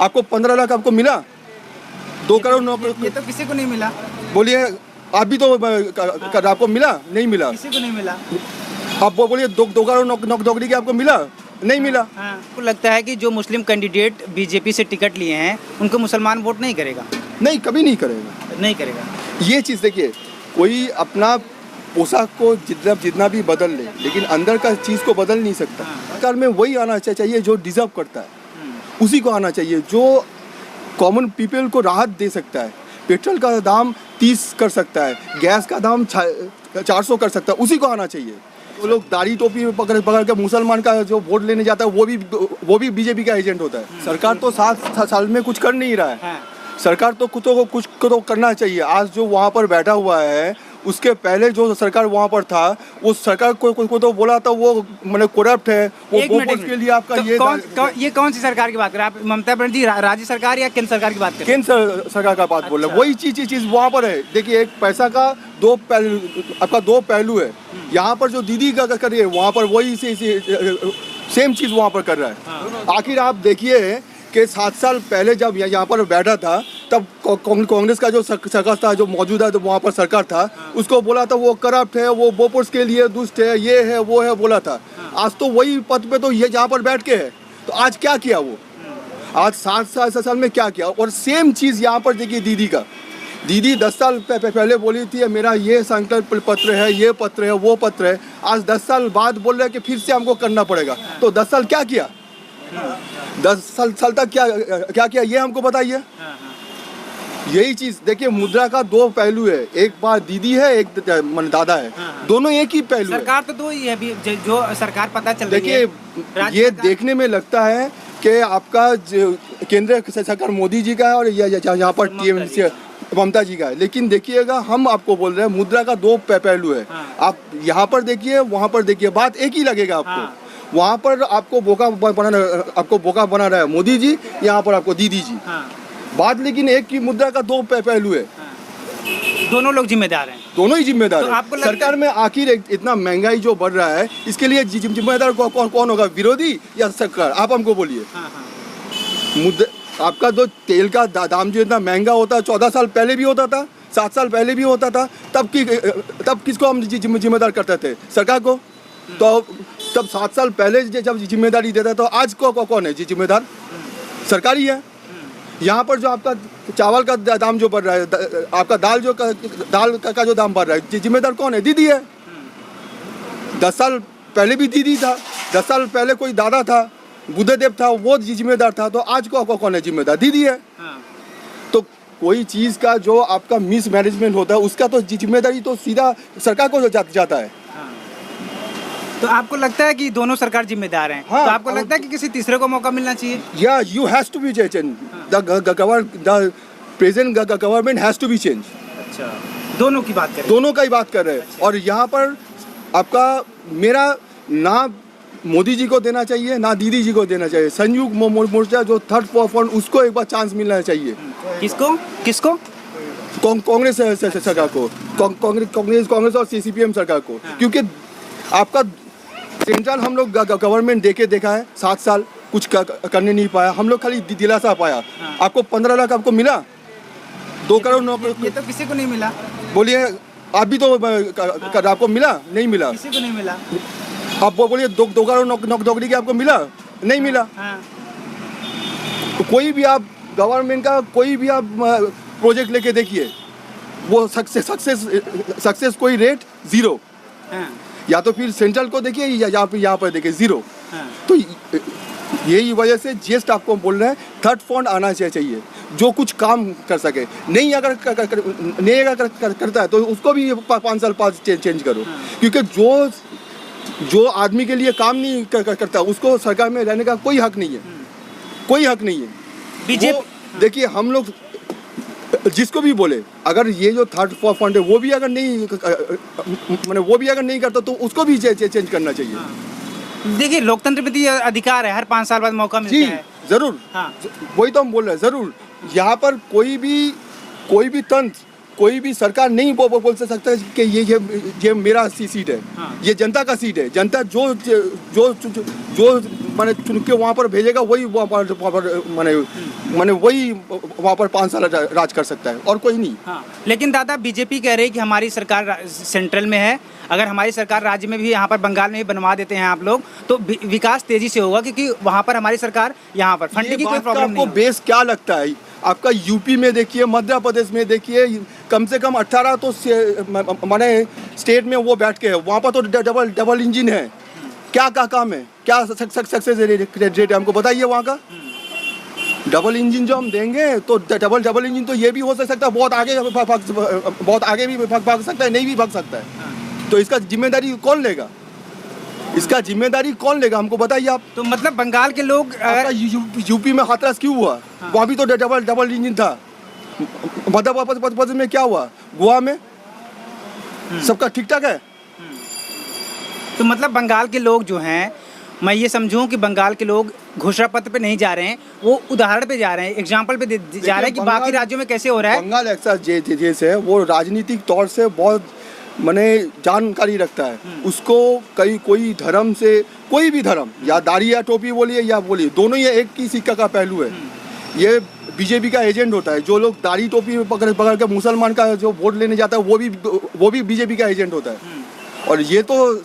आपको 15 लाख आपको मिला? 2 करोड़ नौकरी ये तो किसी को नहीं मिला। बोलिए, आप भी तो आपको मिला? नहीं मिला। किसी को नहीं मिला। आप बोलिए 2 करोड़ नौकरी की आपको मिला? नहीं मिला। आपको लगता है कि जो मुस्लिम कैंडिडेट बीजेपी से टिकट लिए हैं उनको मुसलमान वोट नहीं करेगा? नहीं, कभी नहीं करेगा। नहीं करेगा। ये चीज़ देखिए, कोई अपना पोशाक को जितना भी बदल ले, लेकिन अंदर का चीज़ को बदल नहीं सकता। सरकार में वही आना चाहिए जो डिजर्व करता है, उसी को आना चाहिए, जो कॉमन पीपल को राहत दे सकता है। पेट्रोल का दाम 30 कर सकता है, गैस का दाम 400 कर सकता है, उसी को आना चाहिए। वो लोग दाढ़ी टोपी पकड़ के मुसलमान का जो वोट लेने जाता है वो भी बीजेपी का एजेंट होता है। सरकार तो 7 साल में कुछ कर नहीं रहा है। सरकार तो कुछ तो करना चाहिए। आज जो वहाँ पर बैठा हुआ है, उसके पहले जो सरकार वहाँ पर था, वो सरकार को तो बोला था वो मैंने करप्ट है, वो बोपोस के लिए आपका ये कौन सी सरकार की बात कर रहे हैं आप? ममता बनर्जी राज्य सरकार या केंद्र सरकार की बात कर रहे हैं? केंद्र सरकार का बात बोल रहे हैं। वही चीज़ वहाँ पर है। देखिए, एक पैसा का दो पहलू है। यहाँ पर जो दीदी का कर रही है, वहाँ पर वही सेम चीज़ वहाँ पर कर रहा है। आखिर आप देखिए कि 7 साल पहले जब यहाँ पर बैठा था, तब कांग्रेस का जो सरकार था, जो मौजूदा तो वहाँ पर सरकार था, उसको बोला था वो करप्ट है, वो बोपोस के लिए दुष्ट है, ये है वो है बोला था। आज तो वही पद पे तो ये जहाँ पर बैठ के है, तो आज क्या किया वो? आज 7 साल में क्या किया? और सेम चीज़ यहाँ पर देखिए दीदी का। दीदी 10 साल पहले बोली थी मेरा ये संकल्प पत्र है, ये पत्र है, वो पत्र है। आज 10 साल बाद बोल रहे हैं कि फिर से हमको करना पड़ेगा। तो 10 साल क्या किया? 10 साल तक क्या किया ये हमको बताइए। यही चीज देखिए, मुद्रा का 2 पहलू है। एक बार दीदी है, एक दादा है। दोनों एक ही पहलू है। सरकार तो 2 ही है अभी जो सरकार पता चल रही है। देखिए, ये देखने में लगता है कि आपका केंद्र सरकार मोदी जी का है और यहाँ पर टीएमसी ममता जी का है। लेकिन देखिएगा, हम आपको बोल रहे हैं मुद्रा का 2 पहलू है। आप यहाँ पर देखिए, वहाँ पर देखिए, बात एक ही लगेगा आपको। वहाँ पर आपको बोका बना रहा है मोदी जी, यहाँ पर आपको दीदी जी। बात लेकिन एक की मुद्रा का 2 पहलू है। दोनों लोग जिम्मेदार हैं। दोनों ही जिम्मेदार तो है। सरकार में आखिर इतना महंगाई जो बढ़ रहा है, इसके लिए जिम्मेदार कौन होगा? विरोधी या सरकार? आप हमको बोलिए। आपका जो तेल का दाम जो इतना महंगा होता है, 14 साल पहले भी होता था, 7 साल पहले भी होता था, तब किसको हम जिम्मेदार करते थे? सरकार को। तो तब 7 साल पहले जब जिम्मेदारी देता तो आज कौन है जिम्मेदार? सरकार ही है। यहाँ पर जो आपका चावल का दाम जो बढ़ रहा है, आपका दाल का जो दाम बढ़ रहा है, जिम्मेदार कौन है? दीदी है। 10 साल पहले भी दीदी था, 10 साल पहले कोई दादा था, बुद्धदेव था, वो जिम्मेदार था। तो आज कौन है जिम्मेदार? दीदी है। तो कोई चीज़ का जो आपका मिस मैनेजमेंट होता है, उसका तो जिम्मेदारी तो सीधा सरकार को जाता है। तो आपको लगता है कि दोनों सरकार जिम्मेदार हैं? हाँ, तो आपको लगता है कि किसी तीसरे को मौका मिलना चाहिए? या you has to be change. The present government has to be change. अच्छा, दोनों की बात करें? दोनों का ही बात कर रहे हैं। अच्छा। और यहाँ पर आपका मेरा ना मोदी जी को देना चाहिए, ना दीदी जी को देना चाहिए। संयुक्त मोर्चा जो 3rd फ्रंट, उसको एक बार चांस मिलना चाहिए। किसको? कांग्रेस सरकार को, कांग्रेस और CPM सरकार को। क्योंकि आपका सेंट्रल हम लोग गवर्नमेंट देखा है, 7 साल कुछ करने नहीं पाया। हम लोग खाली दिलासा पाया। आपको 15 लाख आपको मिला? 2 करोड़ नौकरी ये तो किसी को नहीं मिला। बोलिए, आप भी तो आपको मिला? नहीं मिला। किसी को नहीं मिला। आप बोलिए 2 करोड़ नौकरी की आपको मिला? नहीं मिला। तो कोई भी आप गवर्नमेंट का कोई भी आप प्रोजेक्ट लेके देखिए, वो सक्सेस कोई रेट 0। या तो फिर सेंट्रल को देखिए या यहाँ पर देखिए 0। तो यही वजह से जस्ट आपको बोल रहे हैं 3rd फ्रंट आना चाहिए, जो कुछ काम कर सके। नहीं अगर करता है तो उसको भी 5 साल बाद चेंज करो। क्योंकि जो आदमी के लिए काम नहीं करता, उसको सरकार में रहने का कोई हक नहीं है। कोई हक नहीं है। बीजेपी देखिए, हम लोग जिसको भी बोले, अगर ये जो 3rd फ्रंट है वो भी अगर नहीं करता तो उसको भी चेंज करना चाहिए। देखिए, लोकतंत्र में तो अधिकार है, हर 5 साल बाद मौका मिलता है। जरूर। वही तो हम बोल रहे हैं, जरूर। यहाँ पर कोई भी तंत्र, कोई भी सरकार नहीं बोल सकता कि ये मेरा सीट है। ये जनता का सीट है। जनता जो माने चुन के वहाँ पर भेजेगा वही माने वही वहाँ पर 5 साल राज कर सकता है और कोई नहीं। हाँ, लेकिन दादा बीजेपी कह रही है कि हमारी सरकार सेंट्रल में है, अगर हमारी सरकार राज्य में भी, यहाँ पर बंगाल में भी बनवा देते हैं आप लोग, तो विकास तेजी से होगा, क्योंकि वहाँ पर हमारी सरकार, यहाँ पर फंडिंग की कोई प्रॉब्लम नहीं आपको बेस क्या लगता है? आपका यूपी में देखिए, मध्य प्रदेश में देखिए, कम से कम 18 तो माने स्टेट में वो बैठ के है, वहाँ पर तो डबल इंजन है। क्या काम है, क्या सक्सेस रेट है, हमको बताइए वहाँ का। डबल इंजन जो हम देंगे तो डबल इंजन तो ये भी हो सकता है, बहुत आगे भी भाग सकता है, नहीं भी भाग सकता है। तो इसका जिम्मेदारी कौन लेगा? इसका जिम्मेदारी कौन लेगा, हमको बताइए आप। तो मतलब बंगाल के लोग अगर यूपी में हाथरस क्यों हुआ? वहाँ भी तो डबल इंजन था। मध्य प्रदेश में क्या हुआ? गोवा में सबका ठीक ठाक है। तो मतलब बंगाल के लोग जो हैं, मैं ये समझूं कि बंगाल के लोग घोषणा पत्र पे नहीं जा रहे हैं, वो उदाहरण पे जा रहे हैं, एग्जाम्पल पे जा रहे हैं कि बाकी राज्यों में कैसे हो रहा है। बंगाल ऐसा जैसे वो राजनीतिक तौर से बहुत माने जानकारी रखता है। उसको कोई धर्म से, कोई भी धर्म, या दाढ़ी या टोपी बोलिए या बोलिए, दोनों ये एक ही सिक्का का पहलू है। ये बीजेपी का एजेंट होता है। जो लोग दाढ़ी टोपी पकड़ के मुसलमान का जो वोट लेने जाता है वो भी बीजेपी का एजेंट होता है। और ये तो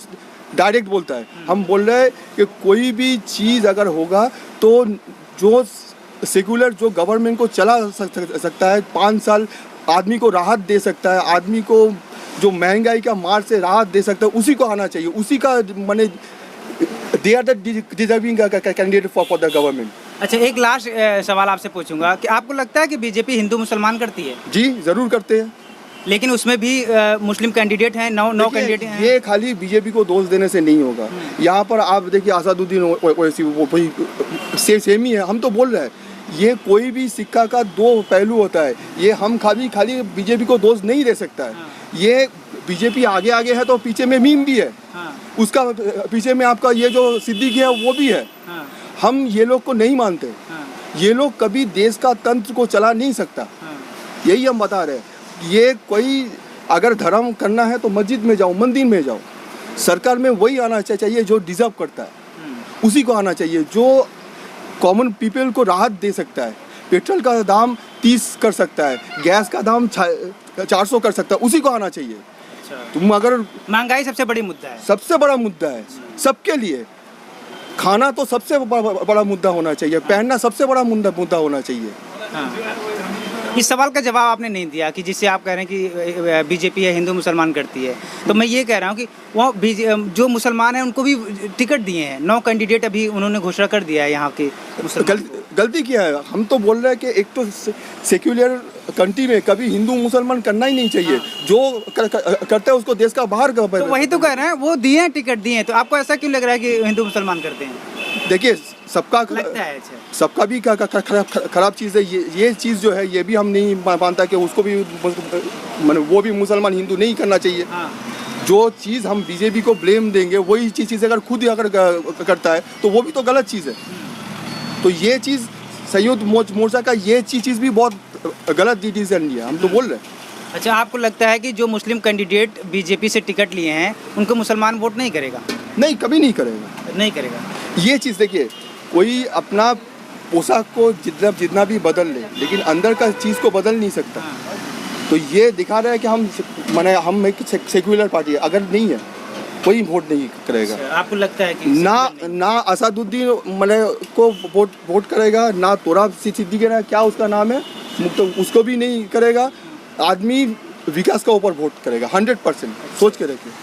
डायरेक्ट बोलता है। हम बोल रहे हैं कि कोई भी चीज़ अगर होगा तो जो सेकुलर जो गवर्नमेंट को चला सकता है, 5 साल आदमी को राहत दे सकता है, आदमी को जो महंगाई का मार से राहत दे सकता है, उसी को आना चाहिए। उसी का माने they are the deserving candidate for the government. अच्छा, एक लास्ट सवाल आपसे पूछूंगा कि आपको लगता है कि बीजेपी हिंदू मुसलमान करती है? जी ज़रूर करते हैं, लेकिन उसमें भी मुस्लिम कैंडिडेट हैं, 9 कैंडिडेट हैं। ये खाली बीजेपी को दोष देने से नहीं होगा। यहाँ पर आप देखिए असादुद्दीन ओवैसी वही सेम ही है। हम तो बोल रहे हैं ये कोई भी सिक्का का 2 पहलू होता है। ये हम खाली बीजेपी को दोष नहीं दे सकता है। ये बीजेपी आगे है तो पीछे में मीम भी है। उसका पीछे में आपका ये जो सिद्दीकी है वो भी है। हम ये लोग को नहीं मानते। ये लोग कभी देश का तंत्र को चला नहीं सकता। यही हम बता रहे हैं। ये कोई अगर धर्म करना है तो मस्जिद में जाओ, मंदिर में जाओ। सरकार में वही आना चाहिए जो डिजर्व करता है, उसी को आना चाहिए। जो कॉमन पीपल को राहत दे सकता है, पेट्रोल का दाम 30 कर सकता है, गैस का दाम 400 कर सकता है, उसी को आना चाहिए। तुम अगर महंगाई सबसे बड़ी मुद्दा है, सबसे बड़ा मुद्दा है सबके लिए। खाना तो सबसे बड़ा मुद्दा होना चाहिए, पहनना सबसे बड़ा मुद्दा होना चाहिए। इस सवाल का जवाब आपने नहीं दिया कि जिससे आप कह रहे हैं कि बीजेपी है हिंदू मुसलमान करती है। तो मैं ये कह रहा हूँ कि वो जो मुसलमान हैं उनको भी टिकट दिए हैं, 9 कैंडिडेट अभी उन्होंने घोषणा कर दिया है यहाँ के। गलती किया है। हम तो बोल रहे हैं कि एक तो सेक्युलर कंट्री में कभी हिंदू मुसलमान करना ही नहीं चाहिए। जो करते हैं उसको देश का बाहर तो वही तो कह रहे हैं, वो दिए हैं, टिकट दिए हैं। तो आपको ऐसा क्यों लग रहा है कि हिंदू मुसलमान करते हैं? देखिए सबका लगता है सबका भी खराब चीज़ है। ये चीज़ जो है ये भी हम नहीं मानता कि उसको भी वो भी मुसलमान हिंदू नहीं करना चाहिए। जो चीज़ हम बीजेपी को ब्लेम देंगे वही चीज़ अगर खुद अगर करता है तो वो भी तो गलत चीज़ है। तो ये चीज़ संयुक्त मोर्चा का ये चीज़ भी बहुत गलत डिसीजन लिया, हम तो बोल रहे हैं। अच्छा, आपको लगता है कि जो मुस्लिम कैंडिडेट बीजेपी से टिकट लिए हैं उनको मुसलमान वोट नहीं करेगा? नहीं, कभी नहीं करेगा। नहीं करेगा। ये चीज़ देखिए, कोई अपना पोशाक को जितना भी बदल ले, लेकिन अंदर का चीज़ को बदल नहीं सकता। तो ये दिखा रहा है कि हम एक सेक्युलर पार्टी है। अगर नहीं है कोई वोट नहीं करेगा। आपको लगता है कि ना असादुद्दीन को वोट करेगा, ना तोरा सिद्दीकी क्या उसका नाम है, तो उसको भी नहीं करेगा। आदमी विकास का ऊपर वोट करेगा 100%। सोच के रखिए।